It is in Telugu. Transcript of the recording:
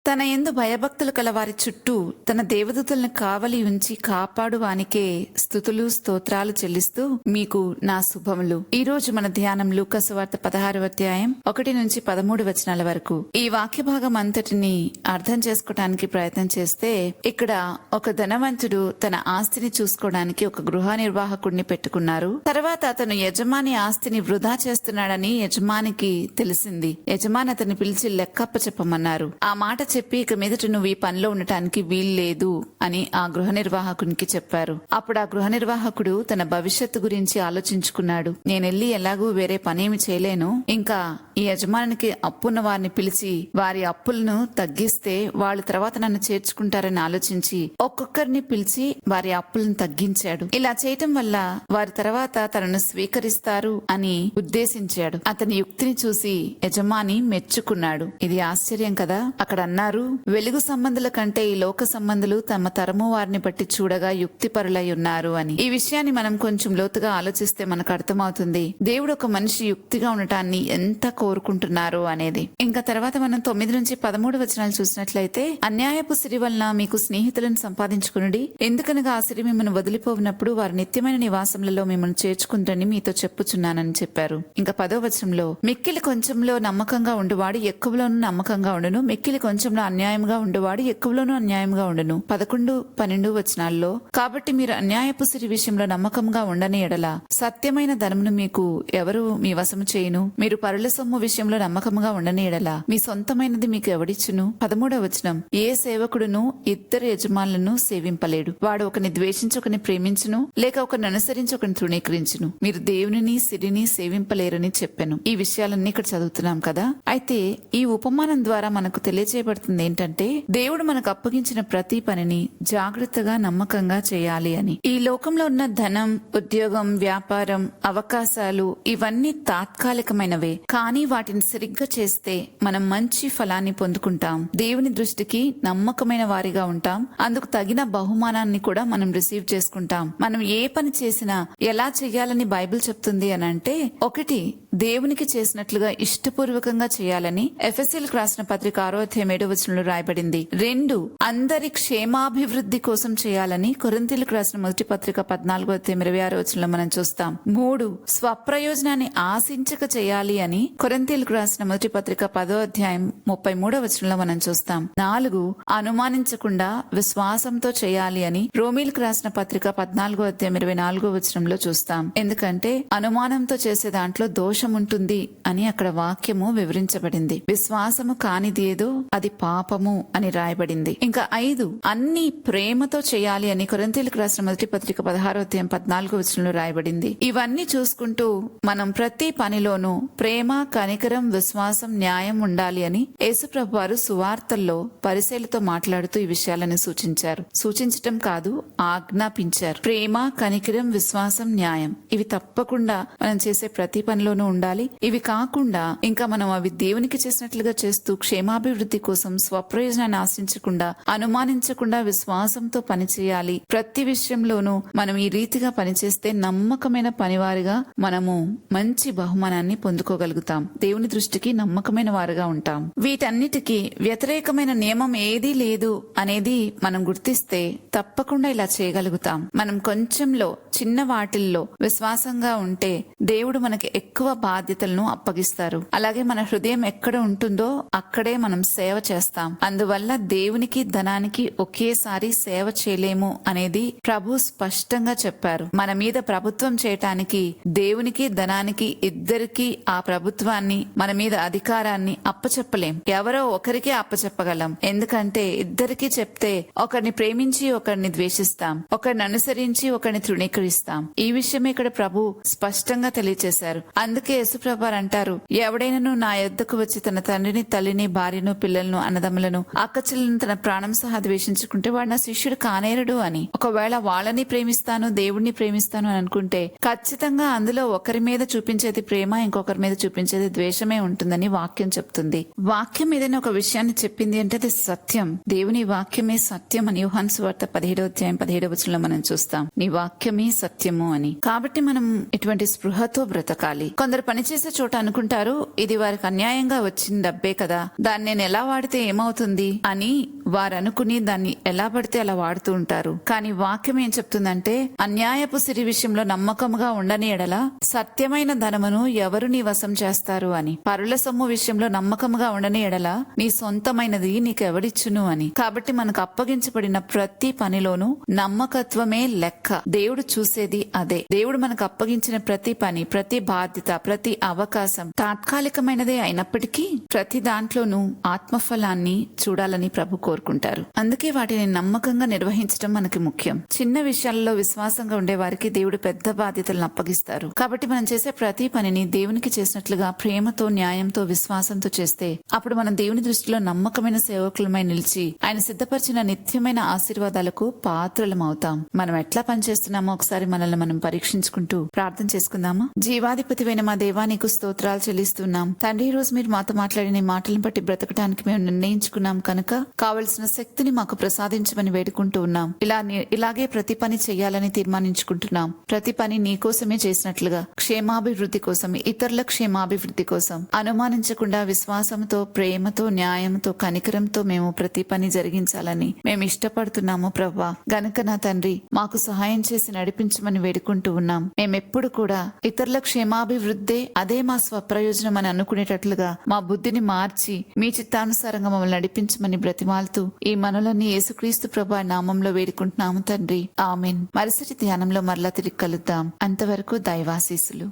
తన యందు భయభక్తులు కల వారి చుట్టూ తన దేవదూతలను కావలి ఉంచి కాపాడు వానికే స్తుతులు స్తోత్రాలు చెల్లిస్తూ మీకు నా శుభములు. ఈ రోజు మన ధ్యానం లూకా సువార్త 16వ అధ్యాయం 1 నుంచి 13 వచనాల వరకు. ఈ వాక్య భాగం అంతటిని అర్థం చేసుకోవడానికి ప్రయత్నం చేస్తే, ఇక్కడ ఒక ధనవంతుడు తన ఆస్తిని చూసుకోవడానికి ఒక గృహ నిర్వాహకుడిని పెట్టుకున్నారు. తర్వాత అతను యజమాని ఆస్తిని వృధా చేస్తున్నాడని యజమానికి తెలిసింది. యజమాని అతన్ని పిలిచి లెక్కప్ప చెప్పమన్నారు. ఆ మాట చెప్పి, ఇక మీదట నువ్వు ఈ పనిలో ఉండటానికి వీల్లేదు అని ఆ గృహ నిర్వాహకునికి చెప్పారు. అప్పుడు ఆ గృహ నిర్వాహకుడు తన భవిష్యత్తు గురించి ఆలోచించుకున్నాడు. నేనెళ్లి ఎలాగూ వేరే పనేమి చేయలేను, ఇంకా ఈ యజమానికి అప్పున్న వారిని పిలిచి వారి అప్పులను తగ్గిస్తే వాళ్ళు తర్వాత నన్ను చేర్చుకుంటారని ఆలోచించి ఒక్కొక్కరిని పిలిచి వారి అప్పులను తగ్గించాడు. ఇలా చేయటం వల్ల వారి తర్వాత తనను స్వీకరిస్తారు అని ఉద్దేశించాడు. అతని యుక్తిని చూసి యజమాని మెచ్చుకున్నాడు. ఇది ఆశ్చర్యం కదా. అక్కడ అన్నారు, వెలుగు సంబంధుల కంటే ఈ లోక సంబంధులు తమ తరము వారిని బట్టి చూడగా యుక్తిపరులై ఉన్నారు అని. ఈ విషయాన్ని మనం కొంచెం లోతుగా ఆలోచిస్తే మనకు అర్థమవుతుంది దేవుడు ఒక మనిషి యుక్తిగా ఉండటాన్ని ఎంత కోరుకుంటున్నారు అనేది. ఇంకా తర్వాత మనం 9 నుంచి 13 వచనాలు చూసినట్లయితే, అన్యాయపు సిరి వలన మీకు స్నేహితులను సంపాదించుకునుడి, ఎందుకనగా ఆ సిరి మిమ్మల్ని వదిలిపోయినప్పుడు వారి నిత్యమైన నివాసములలో మిమ్మల్ని చేర్చుకుంటని మీతో చెప్పుచున్నానని చెప్పారు. ఇంకా 10వ వచనంలో, మిక్కిలి కొంచెంలో నమ్మకంగా ఉండువాడు ఎక్కువలోనూ నమ్మకంగా ఉండును, మిక్కిలి కొంచెంలో అన్యాయంగా ఉండువాడు ఎక్కువలోనూ అన్యాయంగా ఉండును. 11, 12 వచనాల్లో, కాబట్టి మీరు అన్యాయపు సిరి విషయంలో నమ్మకంగా ఉండని ఎడల సత్యమైన ధనమును మీకు ఎవరు మీ వశము చేయును, మీరు పరుల సొమ్ము విషయంలో నమ్మకంగా ఉండని ఎడల మీ సొంతమైనది మీకు ఎవడిచ్చును. 13వ వచనం, ఏ సేవకుడును ఇద్దరు యజమానులను సేవింపలేడు, వాడు ఒకని ద్వేషించి ఒకని ప్రేమించును, లేక ఒకరిని అనుసరించి ఒకరిని తృణీకరించును, మీరు దేవునిని సిరిని సేవింపలేరని చెప్పాను. ఈ విషయాలన్నీ ఇక్కడ చదువుతున్నాం కదా. అయితే ఈ ఉపమానం ద్వారా మనకు తెలియజేయబడుతుంది ఏంటంటే, దేవుడు మనకు అప్పగించిన ప్రతి పనిని జాగ్రత్తగా నమ్మకంగా చేయాలి అని. ఈ లోకంలో ఉన్న ధనం, ఉద్యోగం, వ్యాపారం, అవకాశాలు ఇవన్నీ తాత్కాలికమైనవే, కానీ వాటిని సరిగ్గా చేస్తే మనం మంచి ఫలాన్ని పొందుకుంటాం. దేవుని దృష్టికి నమ్మకమైన వారిగా ఉంటాం. అందుకు తగిన బహుమానాన్ని కూడా మనం రిసీవ్ చేసుకుంటాం. మనం ఏ పని చేసినా ఎలా చెయ్యాలని బైబిల్ చెప్తుంది అని అంటే, 1 దేవునికి చేసినట్లుగా ఇష్టపూర్వకంగా చేయాలని ఎఫెసీయులకు రాసిన పత్రిక 6వ అధ్యాయం 7వ వచనంలో రాయబడింది. 2 అందరి క్షేమాభివృద్ధి కోసం చేయాలని కొరింథీయులకు రాసిన మొదటి పత్రిక 14వ అధ్యాయం 26వ వచనంలో మనం చూస్తాం. 3 స్వప్రయోజనాన్ని ఆశించక చేయాలి అని కొరింథీయులకు రాసిన మొదటి పత్రిక 10వ అధ్యాయం 33వ వచనంలో మనం చూస్తాం. 4 అనుమానించకుండా విశ్వాసంతో చేయాలి అని రోమీయులకు రాసిన పత్రిక 14వ అధ్యాయం 24వ వచనంలో చూస్తాం. ఎందుకంటే అనుమానంతో చేసే దాంట్లో దోషం ఉంటుంది అని అక్కడ వాక్యము వివరించబడింది. విశ్వాసము కానిది ఏదో అది పాపము అని రాయబడింది. ఇంకా 5 అన్ని ప్రేమతో చేయాలి అని కొరింథీయులకు రాసిన మొదటి పత్రిక 16వ అధ్యాయం 14వ వచనంలో రాయబడింది. ఇవన్నీ చూసుకుంటూ మనం ప్రతి పనిలోనూ ప్రేమ, కనికరం, విశ్వాసం, న్యాయం ఉండాలి అని యేసుప్రభు వారు సువార్తల్లో పరిసయ్యులతో మాట్లాడుతూ ఈ విషయాలను సూచించారు. సూచించటం కాదు, ఆజ్ఞాపించారు. ప్రేమ, కనికరం, విశ్వాసం, న్యాయం ఇవి తప్పకుండా మనం చేసే ప్రతి పనిలోనూ ఉండాలి. ఇవి కాకుండా ఇంకా మనం అవి దేవునికి చేసినట్లుగా చేస్తూ క్షేమాభివృద్ధి కోసం స్వప్రయోజనాన్ని ఆశించకుండా, అనుమానించకుండా విశ్వాసంతో పనిచేయాలి. ప్రతి విషయంలోనూ మనం ఈ రీతిగా పనిచేస్తే నమ్మకమైన పనివారిగా మనము మంచి బహుమానాన్ని పొందుకోగలుగుతాం. దేవుని దృష్టికి నమ్మకమైన వారుగా ఉంటాం. వీటన్నిటికీ వ్యతిరేకమైన నియమం ఏదీ లేదు అనేది మనం గుర్తిస్తే తప్పకుండా ఇలా చేయగలుగుతాం. మనం కొంచెంలో, చిన్న వాటిల్లో విశ్వాసంగా ఉంటే దేవుడు మనకి ఎక్కువ బాధ్యతలను అప్పగిస్తారు. అలాగే మన హృదయం ఎక్కడ ఉంటుందో అక్కడే మనం సేవ చేస్తాం. అందువల్ల దేవునికి, ధనానికి ఒకేసారి సేవ చేయలేము అనేది ప్రభు స్పష్టంగా చెప్పారు. మన మీద ప్రభుత్వం చేయటానికి దేవునికి, ధనానికి ఇద్దరికి ఆ ప్రభుత్వాన్ని, మన మీద అధికారాన్ని అప్పచెప్పలేం. ఎవరో ఒకరికే అప్పచెప్పగలం. ఎందుకంటే ఇద్దరికి చెప్తే ఒకరిని ప్రేమించి ఒకరిని ద్వేషిస్తాం, ఒకరిని అనుసరించి ఒకరిని తృణీకరిస్తాం. ఈ విషయమే ఇక్కడ ప్రభు స్పష్టంగా తెలియచేశారు. అందుకే యేసుప్రభు అంటారు, ఎవడైనను నా యొద్దకు వచ్చి తన తండ్రిని, తల్లిని, భార్యను, పిల్లలను, అన్నదమ్ములను, అక్కచెల్లను తన ప్రాణం సహా ద్వేషించుకుంటే వాడు నా శిష్యుడు కానేరుడు అని. ఒకవేళ వాళ్ళని ప్రేమిస్తాను, దేవుడిని ప్రేమిస్తాను అని అనుకుంటే ఖచ్చితంగా అందులో ఒకరి మీద చూపించేది ప్రేమ, ఇంకొకరి మీద చూపించేది ద్వేషమే ఉంటుందని వాక్యం చెప్తుంది. వాక్యం ఏదైనా ఒక విషయాన్ని చెప్పింది అంటే అది సత్యం. దేవుని వాక్యమే సత్యం అని యోహాను సువార్త 17వ అధ్యాయం 17వ వచనంలో మనం చూస్తాం. నీ వాక్యమే సత్యము అని. కాబట్టి మనం ఇటువంటి స్పృహతో బ్రతకాలి. కొందరు కొందరు పనిచేసే చోట అనుకుంటారు, ఇది వారికి అన్యాయంగా వచ్చిన డబ్బే కదా, దాన్ని నేను ఎలా వాడితే ఏమవుతుంది అని వారు అనుకుని దాన్ని ఎలా పడితే అలా వాడుతూ ఉంటారు. కానీ వాక్యం ఏం చెప్తుందంటే, అన్యాయపు సిరి విషయంలో నమ్మకముగా ఉండని ఎడల సత్యమైన ధనమును ఎవరు నీ వశం చేస్తారు అని. పరుల సొమ్ము విషయంలో నమ్మకముగా ఉండని ఎడల నీ సొంతమైనది నీకెవడిచ్చును అని. కాబట్టి మనకు అప్పగించబడిన ప్రతి పనిలోనూ నమ్మకత్వమే లెక్క. దేవుడు చూసేది అదే. దేవుడు మనకు అప్పగించిన ప్రతి పని, ప్రతి బాధ్యత, ప్రతి అవకాశం తాత్కాలికమైనదే అయినప్పటికీ ప్రతి దాంట్లోనూ ఆత్మఫలాన్ని చూడాలని ప్రభు కోరుకుంటారు. అందుకే వాటిని నమ్మకంగా నిర్వహించడం మనకి ముఖ్యం. చిన్న విషయాల్లో విశ్వాసంగా ఉండే వారికి దేవుడు పెద్ద బాధ్యతలను అప్పగిస్తారు. కాబట్టి మనం చేసే ప్రతి పనిని దేవునికి చేసినట్లుగా ప్రేమతో, న్యాయంతో, విశ్వాసంతో చేస్తే అప్పుడు మనం దేవుని దృష్టిలో నమ్మకమైన సేవకులమై నిలిచి ఆయన సిద్ధపరిచిన నిత్యమైన ఆశీర్వాదాలకు పాత్రలం అవుతాం. మనం ఎట్లా పనిచేస్తున్నామో ఒకసారి మనల్ని మనం పరీక్షించుకుంటూ ప్రార్థన చేసుకుందామా? జీవాధిపతివైన మా దేవా, నీకు స్తోత్రాలు చెల్లిస్తున్నాం తండ్రి. ఈ రోజు మీరు మాతో మాట్లాడిన ఈ మాటలను బట్టి బ్రతకడానికి మేము నిర్ణయించుకున్నాం కనుక కావలసిన శక్తిని మాకు ప్రసాదించమని వేడుకుంటూ ఉన్నాం. ఇలాగే ప్రతి పని చేయాలని తీర్మానించుకుంటున్నాం. ప్రతి పని నీకోసమే చేసినట్లుగా క్షేమాభివృద్ధి కోసం, ఇతరుల క్షేమాభివృద్ధి కోసం అనుమానించకుండా విశ్వాసంతో, ప్రేమతో, న్యాయంతో, కనికరంతో మేము ప్రతి పని జరిగించాలని మేము ఇష్టపడుతున్నాము ప్రభువా. గనుక నా తండ్రి, మాకు సహాయం చేసి నడిపించమని వేడుకుంటూ ఉన్నాం. మేమెప్పుడు కూడా ఇతరుల క్షేమాభివృద్ధే అదే మా స్వప్రయోజనం అని అనుకునేటట్లుగా మా బుద్ధిని మార్చి మీ చిత్తానుసారంగా మమ్మల్ని నడిపించమని బ్రతిమాలుతూ ఈ మనలని యేసుక్రీస్తు ప్రభువా నామంలో వేడుకుంటున్నాము తండ్రి. ఆమెన్. మరుసటి ధ్యానంలో మరలా తిరిగి కలుద్దాం. అంతవరకు దైవాశీస్సులు.